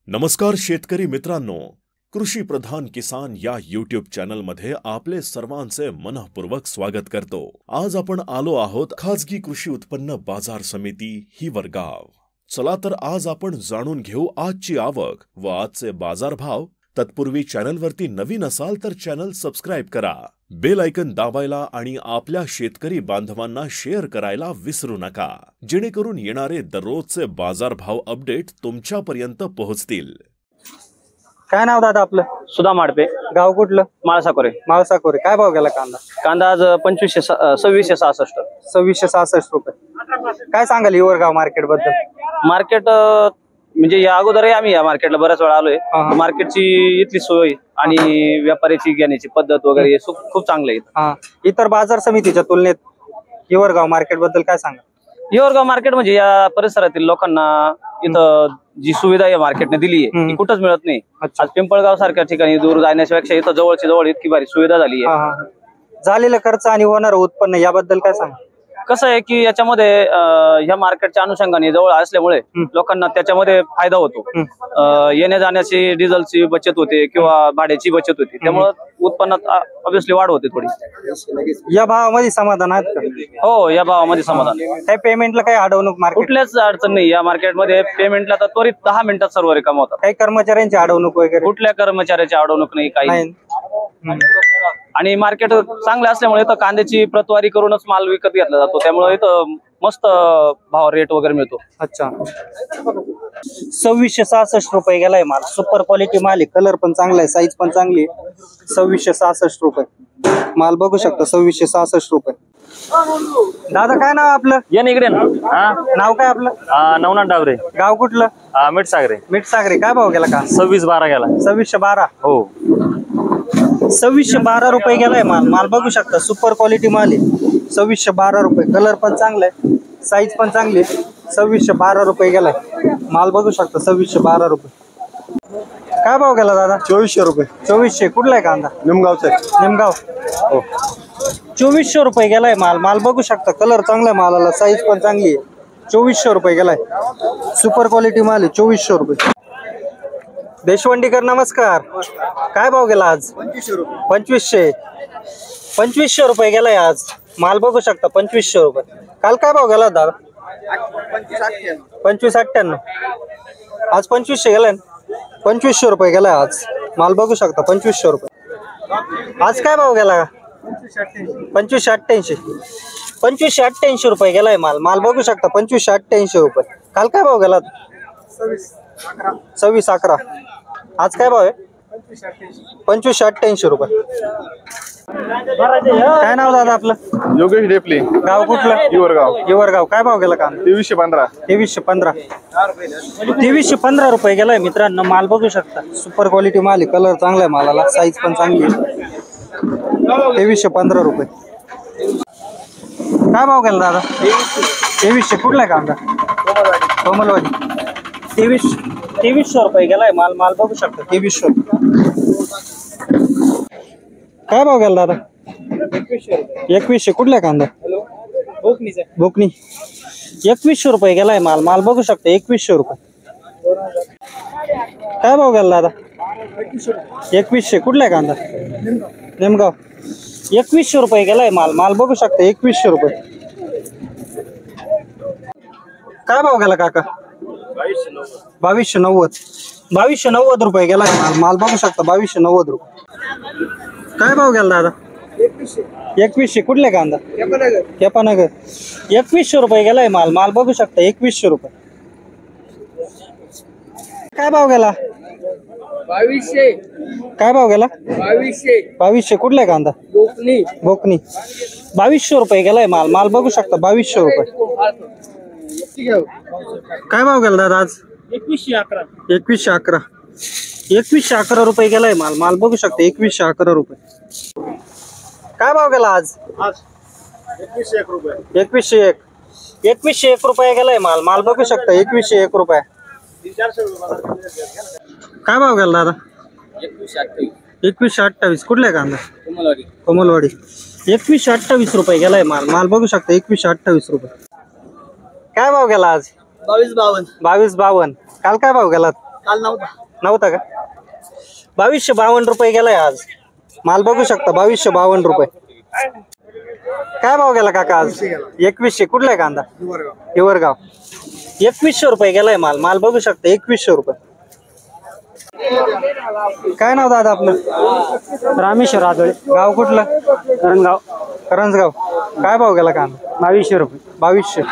नमस्कार शेतकरी मित्रांनो, कृषी प्रधान किसान या यूट्यूब चॅनल मध्ये आपले सर्वांचे मनःपूर्वक स्वागत करतो। आज आपण आलो आहोत खाजगी कृषी उत्पन्न बाजार समिती हिवरगाव। चला तर आज आपण जाणून घेऊ आजची आवक व आजचे बाजारभाव। तत्पूर्वी चॅनलवरती नवीन असाल तर चॅनल सबस्क्राइब करा, बेल आयकन दाबायला आणि आपल्या शेतकरी बांधवांना शेअर करायला विसरू नका, जेणेकरून येणारे दररोजचे बाजारभाव अपडेट तुमच्यापर्यंत पोहोचतील। काय नाव दादा आपलं? सुधा माडपे, गाव कुठलं? माळसाकोरे। माळसाकोरे। काय भाव गेला कांदा? कांदा आज 2666। 2666 रुपये। काय सांगाल हिवरगाव मार्केट बद्दल? मार्केट म्हणजे या अगोदरही आम्ही या मार्केटला बऱ्याच वेळा आलोय। मार्केटची इथली सोय आणि व्यापाऱ्याची घेण्याची पद्धत वगैरे खूप चांगलं आहे। इतर बाजार समितीच्या तुलनेत हिवरगाव मार्केट बद्दल काय सांगा? हिवरगाव मार्केट म्हणजे या परिसरातील लोकांना इथं जी सुविधा या मार्केटने दिली आहे ती कुठंच मिळत नाही। आज पिंपळगाव सारख्या ठिकाणी दूर जाण्यापेक्षा इथं जवळची जवळ इतकी भारी सुविधा झाली आहे। झालेला खर्च आणि होणारं उत्पन्न याबद्दल काय सांगा? कसं आहे की याच्यामध्ये ह्या मार्केटच्या अनुषंगाने जवळ असल्यामुळे लोकांना त्याच्यामध्ये फायदा होतो। येण्या जाण्याची डिझेलची बचत होते किंवा भाड्याची बचत होते, त्यामुळे उत्पन्नात ऑब्विसली वाढ होते थोडी। या भावामध्ये समाधान आहेत का? हो, या भावामध्ये समाधान। काही पेमेंटला काही अडवणूक मार्केट? कुठल्याच अडचण नाही या मार्केटमध्ये। पेमेंटला तर त्वरित 10 मिनिटात सर्व रिकाम होतात। काही कर्मचाऱ्यांची अडवणूक वगैरे? कुठल्या कर्मचाऱ्याची अडवणूक नाही, काही। आणि मार्केट चांगले असल्यामुळे इथं कांद्याची प्रतवारी करूनच माल विकत घेतला जातो, त्यामुळे इथं मस्त भाव रेट वगैरे मिळतो। अच्छा, 2666 रुपये गेलाय माल। सुपर क्वालिटी माल आहे, कलर पण चांगला आहे, साईज पण चांगली आहे। 2666 रुपये माल बघू शकता। 2666 रुपये। दादा काय नाव आपलं? या इकडे ना। नाव काय आपलं? नवनाथ डावरे। गाव कुठलं? मिठसागरे। मिठसागरे। काय भाव गेला का? 2612 गेला। 2612। हो, 2612 रुपये गेलाय माल। माल बघू शकता, सुपर क्वालिटी माल आहे। 2612 रुपये, कलर पण चांगला आहे, साईज पण चांगली आहे। 2612 रुपये गेलाय माल बघू शकता। 2612 रुपये। काय भाव गेला दादा? 2400 रुपये। 2400। कुठला आहे कांदा? निमगावचा आहे। निमगाव। हो, 2400 रुपये गेलाय माल। माल बघू शकता, कलर चांगला आहे मालाला, साईज पण चांगली आहे। 2400 रुपये गेलाय, सुपर क्वालिटी माल आहे। 2400 रुपये। देशवंडीकर नमस्कार। काय भाव गेला आज? 2500 रुपये। 2500। 2500 रुपये गेलाय आज माल बघू शकता। 2500 रुपये। काल काय भाव गेला दादा? 2598। आज 2500 गेलाय। 2500 रुपये गेलाय आज माल बघू शकता। 2500 रुपये। आज काय भाव गेला? 2588। 2588 रुपये गेलाय माल। माल बघू शकता। 2588 रुपये। काल काय भाव गेला? 2611। आज काय भाव आहे? 2588 रुपये। काय नाव दादा आपलं? योगेश डेपले। गाव कुठलं? हिवरगाव। हिवरगाव। काय भाव गेला कांदा? 2315। 2315। 2315 रुपये गेलाय मित्रांनो माल बघू शकता। सुपर क्वालिटी माल आहे, कलर चांगला आहे मालाला, साईज पण चांगली आहे। 2315 रुपये। काय भाव गेला दादा? 2300। कुठला आहे कांदा? कोमलवाडी। 2300 रुपये गेलाय माल। माल बघू शकता। 2300 काय भाव गेला दादा? 2100। कुठला आहे कांदा? भोकनी। 2100 रुपये गेलाय माल। माल बघू शकता। 2100 रुपये। काय भाव गेला दादा? 2100। कुठला आहे कांदा? निमगाव। 2100 रुपये गेलाय माल। माल बघू शकता। 2100 रुपये। काय भाव गेला काका? 2290। 2290 रुपये गेलाय माल। माल बघू शकता। 2290 रुपये। काय भाव गेला दादा? 2100। कुठले कांदा? केपानगर। 2100 रुपये गेलाय माल। माल बघू शकता। 2100 रुपये। काय भाव गेला? 2200। काय भाव गेला? 2200। 2200। कुठले कांदा? भोकनी। भोकनी। 2200 रुपये गेलाय माल। माल बघू शकता। 2200 रुपये। काय भाव गेला दादा आज? 2111। 2111। 2111 रुपये गेलाय माल। माल बघू शकता। 2111 रुपये। काय भाव गेला आज? 2101 रुपये। 2101। 2101 रुपये गेलाय माल। माल बघू शकता। 2101 रुपये। काय भाव गेला दादा? 2128। कुठला कांदा? कोमलवाडी। 2128 रुपये गेलाय माल। माल बघू शकता। 2128 रुपये। काय भाव गेला आज? 2252। 2252। काल काय भाव गेला? काल नव्हता. नव्हता का? 2252 रुपये गेलाय आज माल बघू शकता. 2252 रुपये. काय भाव गेला काका आज? 2100. कुठला आहे कांदा? हिवरगाव. 2100 रुपये गेलाय माल. माल बघू शकता 2100 रुपये. काय नाव दादा आपलं? रामेश्वर आदळे. गाव कुठलं? करणगाव. करंजगाव. काय भाव गेला कांदा? 2200 रुपये. 2200.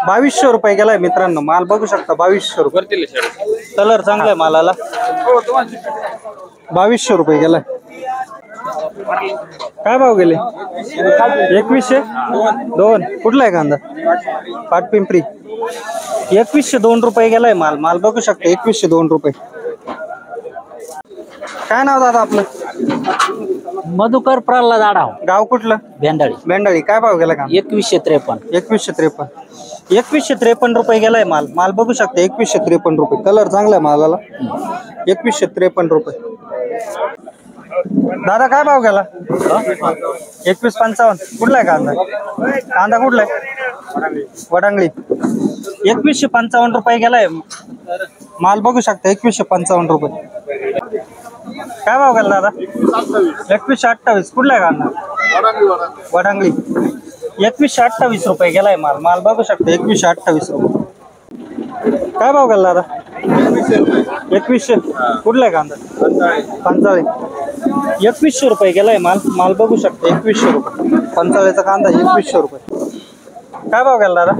2200 रुपये गेलाय मित्रांनो. माल बघू शकता 2200 रुपये. कलर चांगला आहे मालाला. 2200 रुपये गेलाय. काय भाव गेले? 2100. 2. कुठला आहे कांदा? पाटपिंपरी. 2102 रुपये गेलाय माल. माल बघू शकता 2102 रुपये. काय नाव दादा आपलं? मधुकर प्रल्हाद आढाव. गाव कुठलं? भेंडाळी. भेंडाळी. काय भाव गेला कांदा? 2153. 2153. 2153 रुपये गेलाय माल. माल बघू शकता 2153 रुपये. कलर चांगला आहे मालाला. 2153 रुपये. दादा काय भाव गेला? 2155. कुठला आहे कांदा? कांदा कुठला आहे? वडांगळी. 2155 रुपये गेलाय माल बघू शकता 2155 रुपये. काय भाव गेला दादा? 2128. कुठला आहे कांदा? वडांगळी. 2128 रुपये गेलाय माल. माल बघू शकता 2128 रुपये. काय भाव गेला दादा? 2100. कुठला आहे कांदा? पंचाळी. 2100 रुपये गेलाय माल. माल बघू शकता 2100 रुपये. पंचाळीचा कांदा 2100 रुपये. काय भाव गेला दादा?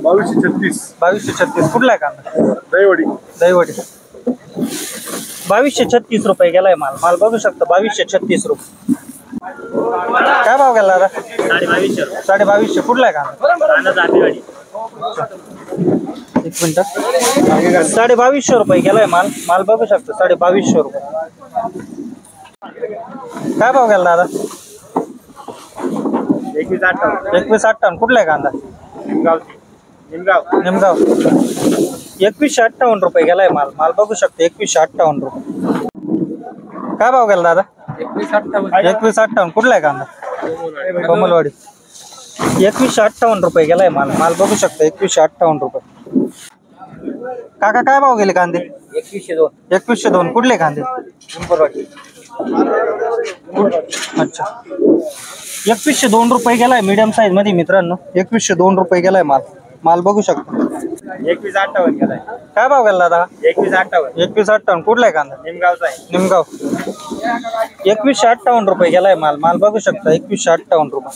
2236. 2236. कुठला आहे कांदा? दहीवडी. दहीवडी. 2236 रुपये गेलाय माल. माल बघू शकता 2236 रुपये. काय भाव गेला दादा? 2250. कुठला आहे कांदा? एक मिनिट. 2250 रुपये गेलाय माल. माल बघू शकता 2250 रुपये. काय भाव गेला दादा? 2158. कुठला आहे कांदा? निमगाव. 2158 रुपये गेलाय माल. माल बघू शकता 2158 रुपये. काय भाव गेला दादा? 2158. कुठला आहे कांदा? कमलवाडी. 2158 रुपये गेलाय माल. माल बघू शकता 2158 रुपये. काका काय भाव गेले कांदे? 2102. 2102. कुठले कांदे? अच्छा. 2102 रुपये गेलाय मीडियम साईज मध्ये मित्रांनो. 2102 रुपये गेलाय माल. माल बघू शकता. 2158 गेलाय. काय भाव गेला दादा? 2158. 2158. कुठला आहे कांदा? निमगावचा आहे. निमगाव. 2158 रुपये गेलाय माल. माल बघू शकता 2158 रुपये.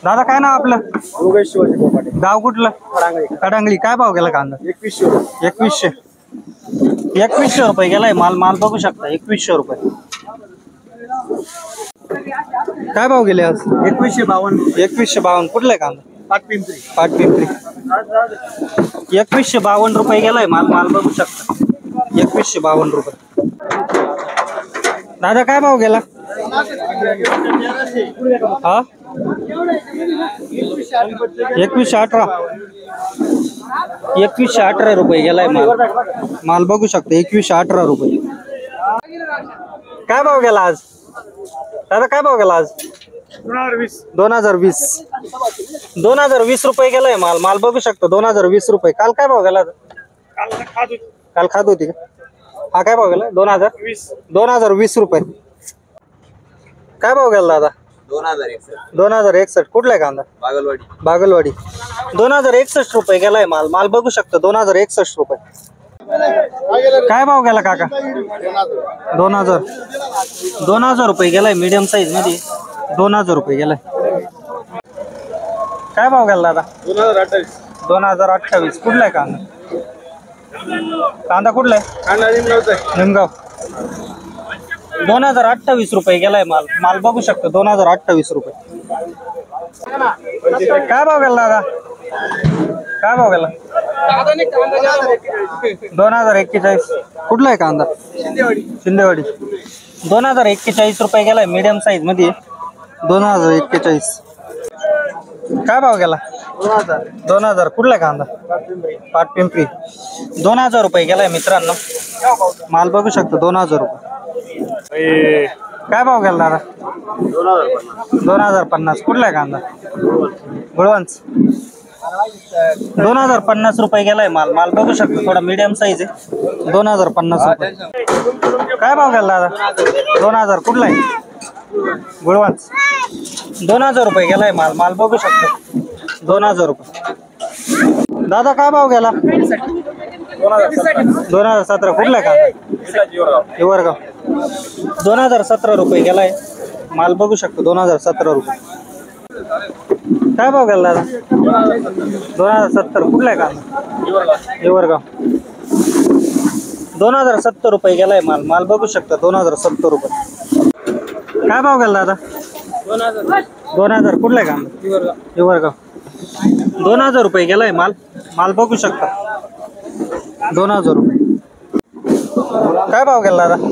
दादा काय नाव आपलं? योगेश शिवाजी बोपाटे. गाव कुठलं? कडांगळी. काय भाव गेला कांदा? 2100. 2100. 2100 रुपये गेलाय माल. माल बघू शकता 2100 रुपये. काय भाव गेले आज? 2152. 2152. कुठला आहे कांदा? पाटपिंपरी. पाटपिंपरी. 2152 रुपये गेलाय माल. माल बघू शकता 2152 रुपये. दादा काय भाव गेला? हा 2118. 2118 रुपये गेलाय माल. माल बघू शकता 2118 रुपये. काय भाव गेला आज? दादा काय भाव गेला आज? 2020. 2020 रुपये गेलाय माल. माल बघू शकता 2020 रुपये. काल काय भाव गेला? काल खात होती का? हा काय भाव गेला? 2020 रुपये. काय भाव गेला दादा? 2061. कुठला आहे कांदा? बागलवाडी. 2061 रुपये गेलाय माल. माल बघू शकता 2061 रुपये. काय भाव गेला काका? 2000 रुपये गेलाय मीडियम साईज मध्ये. 2000 रुपये गेलाय. काय भाव गेला दादा? 2028. कुठला आहे कांदा? कांदा कुठला आहे? निमगाव. 2028 रुपये गेलाय माल. माल बघू शकतो 2028 रुपये. काय भाव गेला दादा? काय भाव गेला? 2041. कुठला आहे कांदा? शिंदेवाडी. 2041 रुपये गेलाय मीडियम साईज मध्ये. 2041. काय भाव गेला? 2000. कुठला कांदा? पाटपिंपरी. 2000 रुपये गेलाय मित्रांनो. माल बघू शकतो 2000 रुपये. काय भाव गेला दादा? 2050. कुठला कांदा? गुळवंच. 2050 रुपये गेलाय माल. माल बघू शकतो, थोडा मीडियम साईज आहे. 2050 रुपये. काय भाव गेला दादा? 2000. कुठला आहे? गुळवाच. 2000 रुपये गेलाय माल. माल बघू शकतो, 2000 रुपये. दादा काय भाव गेला? 2017. कुठला आहे का? हिवरगाव. 2017 रुपये गेलाय माल बघू शकतो, 2017 रुपये. काय भाव गेला दादा? 2070. कुठला आहे का? हिवरगाव. 2070 रुपये गेलाय माल. माल बघू शकता, 2070 रुपये. काय भाव गेला दादा? 2000. कुठला आहे का? हिवरगाव. 2000 रुपये गेलाय माल. माल बघू शकता, 2000 रुपये. काय भाव गेला दादा?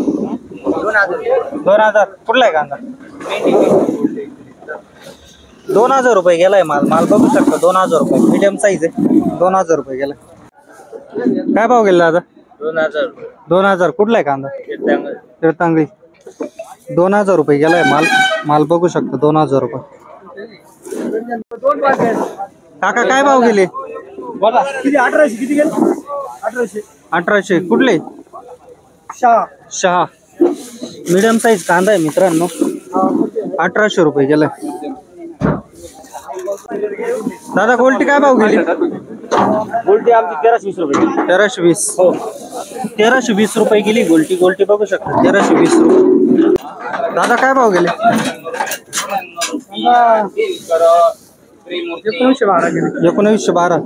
2000. कुठला आहे कांदा? 2000 रुपये गेलाय माल. माल बघू शकता, 2000 रुपये. मीडियम साईज आहे, 2000 रुपये गेलाय. काय भाव गेला दादा? 2000. कुठला आहे कांदा? तीर्थांगळी. 2000 रुपये गेलाय माल. माल बघू शकता, 2000 रुपये. काका काय भाव गेले? 1800. किती गेले? 1800. 1800. कुठले? शहा. मीडियम साईज कांदा आहे मित्रांनो, 1800 रुपये गेलाय. दादा गोल्टी काय भाव गेली? गोल्टी आमची 1320 रुपये. 1320. हो, 1320 रुपये गेली गोल्टी. गोल्टी बघू शकता, 1320 रुपये. दादा काय भाव गेले? 1912.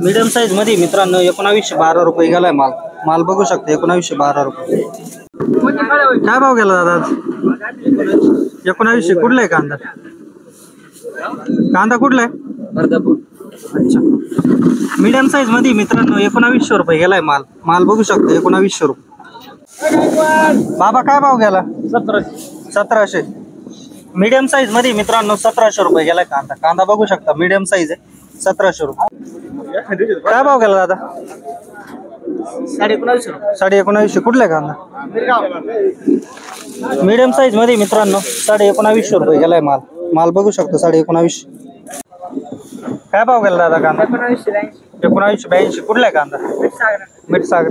मीडियम साईज मध्ये मित्रांनो 1912 रुपये गेलाय माल. माल बघू शकता, 1912 रुपये. काय भाव गेला दादा? 1900. कुठला आहे कांदा? कांदा कुठला आहे? अच्छा. मीडियम साईज मध्ये मित्रांनो 1900 रुपये गेलाय माल. माल बघू शकता, 1900 रुपये. बाबा काय भाव गेला? 1700. मीडियम साईज मध्ये मित्रांनो 1700 रुपये गेलाय कांदा. कांदा बघू शकता, मीडियम साईज आहे, 1700 रुपये. काय भाव गेला दादा? 1950. कुठला आहे कांदा? मीडियम साईज मध्ये मित्रांनो 1950 रुपये गेलाय माल. माल बघू शकतो, 1950. काय भाव गेला दादा कांदा? 1982. कुठला आहे कांदा? मिठसागर.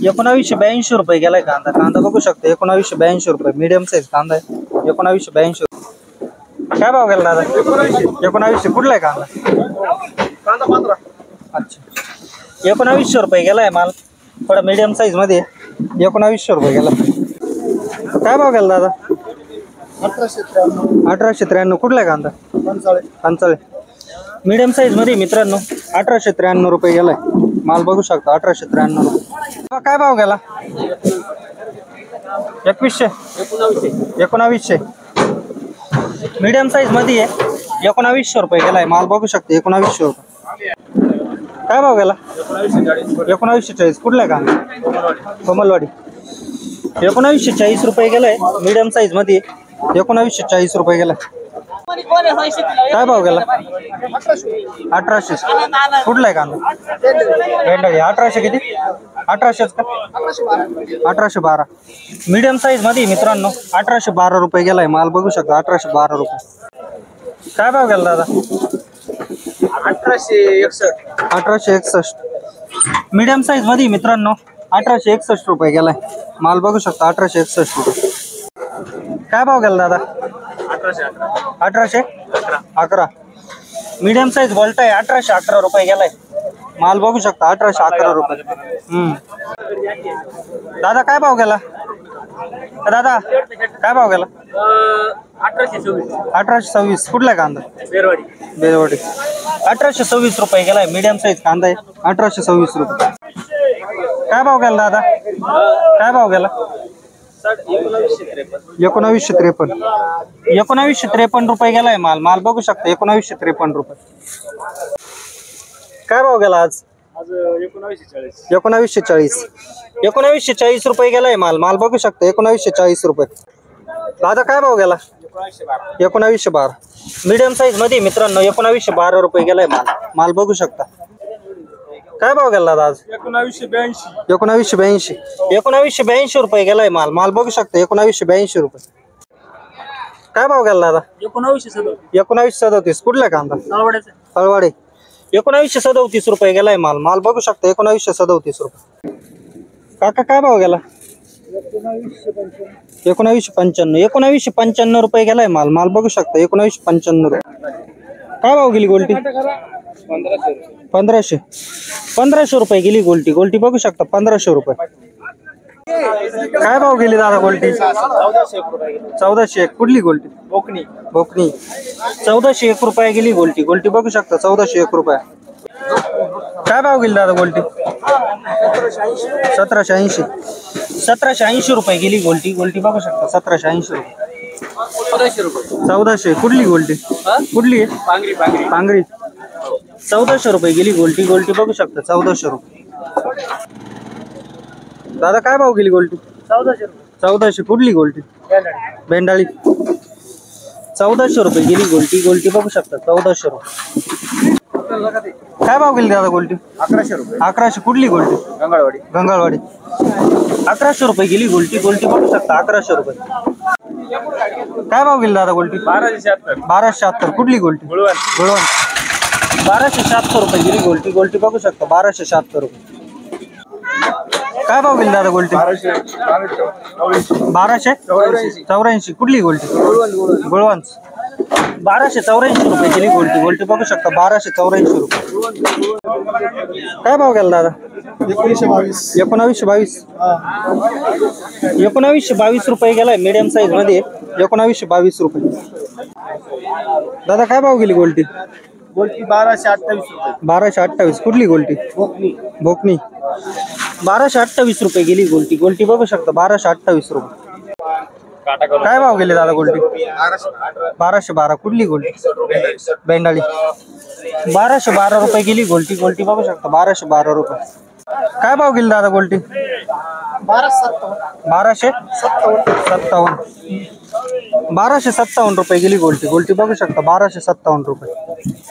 1982 रुपये गेलाय कांदा. कांदा बघू शकतो, 1982 रुपये. मीडियम साईज कांदा आहे, 1982. काय भाव गेला दादा? 1900. कुठला आहे कांदा? 15. अच्छा. 1900 रुपये गेलाय माल. थोडा मीडियम साईज मध्ये 1900 रुपये गेला. काय भाव गेला दादा? 1893. कुठला आहे कांदा? पंचाळे. मीडियम साईज मध्ये मित्रांनो 1893 रुपये गेलाय माल. बघू शकता, 1893 रुपये. काय भाव गेला? 2100. 1900. मीडियम साईज मध्ये आहे, 1900 रुपये गेलाय माल. बघू शकता, 1900 रुपये. काय भाव गेला? 1940. कुठला आहे कांदा? कोमलवाडी. 1940 रुपये गेलाय. मीडियम साईज मध्ये 1940 रुपये गेलाय. काय भाव गेला? 1800. कुठला आहे कांदा? भेंडाळी. 1800. किती? 1800 का? 1812. मीडियम साईज मध्ये मित्रांनो 1812 रुपये गेलाय माल. बघू शकता, 1812 रुपये. काय भाव गेला दादा? 1861. मीडियम साईज मध्ये मित्रांनो 1861 रुपये गेलाय माल. बघू शकता, 1861 रुपये. काय भाव गेला दादा? 1811. मीडियम साईज बोलता आहे, 1811 रुपये गेलाय माल. बघू शकता, 1811 रुपये. दादा काय भाव गेला? दादा काय भाव गेला? 1826. कुठला आहे कांदा? बेरवाडी. 1826 रुपये गेलाय. मीडियम साईज कांदा आहे, 1826 रुपये. काय भाव गेला दादा? काय भाव गेला? 1953. 1953 रुपये गेलाय माल. माल बघू शकता, 1953 रुपये. काय भाव गेला आज? 1940. 1940 रुपये गेलाय माल. माल बघू शकता, 1940 रुपये. दादा काय भाव गेला? 1912. मीडियम साईज मध्ये मित्रांनो 1912 रुपये गेलाय माल. माल बघू शकता. काय भाव गेला दादा आज? 1982. 1982. 1982 रुपये गेलाय माल. माल बघू शकता, 1982 रुपये. काय भाव गेला दादा? 1937. 1937. कुठला कांदा? तळवाडे 1937 रुपये गेलाय माल. माल बघू शकता 1937 रुपये. काका काय भाव गेला? 1995 रुपये गेलाय माल. माल बघू शकता 1995 रुपये. काय भाव गेली गोल्टी? 1500 रुपये गेली गोल्टी. गोल्टी बघू शकता 1500 रुपये. काय भाव गेली दादा गोल्टी? 1401. कुठली गोल्टी? भोकणी. 1401 रुपये गेली गोल्टी. गोल्टी बघू शकता 1401 रुपये. काय भाव गेली दादा गोल्टी? 1780 रुपये गेली गोल्टी. गोल्टी बघू शकता 1780 रुपये. 1400. कुठली गोल्टी? कुठली आहे? पांगरी. 1400 रुपये गेली गोल्टी. गोल्टी बघू शकता 1400 रुपये. दादा काय भाव गेली गोल्टी? 1400. कुठली गोल्टी? बेंडाळी. 1400 रुपये गेली गोल्टी. गोल्टी बघू शकता 1400 रुपये. काय भाव गेली दादा गोल्टी? 1100 रुपये. 1100. कुठली गोल्टी? गंगाळवाडी. 1100 रुपये गेली गोल्टी. गोल्टी बघू शकता 1100 रुपये. काय भाव गेली दादा गोल्टी? 1270. कुठली गोल्टी? गुळवण. 1270 रुपये गेली गोल्टी. गोल्टी बघू शकता 1270 रुपये. काय भाव गेली दादा गोल्टी? 1284. कुठली गोल्टी? गुळवण. 1284 रुपये गेली गोल्टी. गोल्टी बघू शकता 1284 रुपये. काय भाव गेला दादा? 1922 रुपये गेलाय मीडियम साईज मध्ये. 1922 रुपये. दादा काय भाव गेली गोल्टी? 1228. कुठली गोल्टी? भोकणी. 1228 रुपये गेली गोल्टी. गोल्टी बघू शकता 1228 रुपये. काय भाव गेले दादा गोल्टी? 1212. कुठली गोल्टी? बेंडाळी. 1212 रुपये गेली गोल्टी. गोल्टी बघू शकता 1212 रुपये. काय भाव गेली दादा गोल्टी? 1257. 1257 रुपये गेली गोल्टी. गोल्टी बघू शकता 1257 रुपये.